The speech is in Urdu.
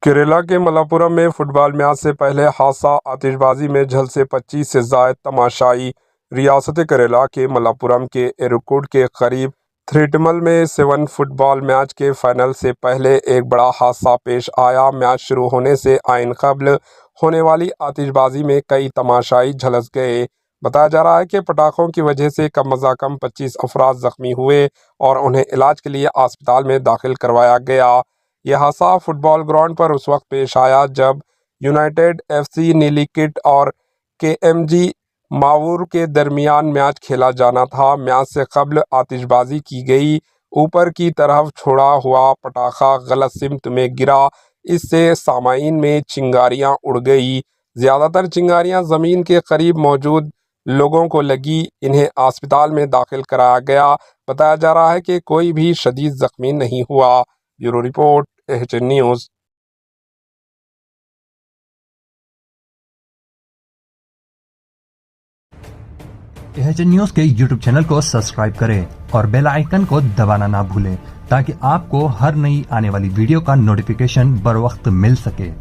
کیرالہ کے ملاپورم میں فٹ بال میچ سے پہلے حادثہ، آتش بازی میں جھلسے 25 سے زائد تماشائی۔ ریاست کیرالہ کے ملاپورم کے ایروکوڈ کے قریب تھریٹمل میں 7 فٹ بال میچ کے فائنل سے پہلے ایک بڑا حادثہ پیش آیا۔ میچ شروع ہونے سے عین قبل ہونے والی آتش بازی میں کئی تماشائی جھلس گئے۔ بتایا جا رہا ہے کہ پٹاخوں کی وجہ سے کم از کم 25 افراد زخمی ہوئے اور انہیں علاج کے لیے اسپتال میں داخل کروایا گیا۔ یہ حادثہ فٹ بال گراؤنڈ پر اس وقت پیش آیا جب یونائیٹڈ ایف سی نیلی کٹ اور کے ایم جی ماوور کے درمیان میچ کھیلا جانا تھا۔ میچ سے قبل آتش بازی کی گئی۔ اوپر کی طرف چھوڑا ہوا پٹاخہ غلط سمت میں گرا، اس سے سامعین میں چنگاریاں اڑ گئی۔ زیادہ تر چنگاریاں زمین کے قریب موجود لوگوں کو لگی، انہیں اسپتال میں داخل کرایا گیا۔ بتایا جا رہا ہے کہ کوئی بھی شدید زخمی نہیں ہوا۔ Bureau report AHN news. AHN news کے یوٹیوب چینل کو سبسکرائب کریں اور بیل آئیکن کو دبانا نہ بھولیں تاکہ آپ کو ہر نئی آنے والی ویڈیو کا نوٹیفیکیشن بر وقت مل سکے۔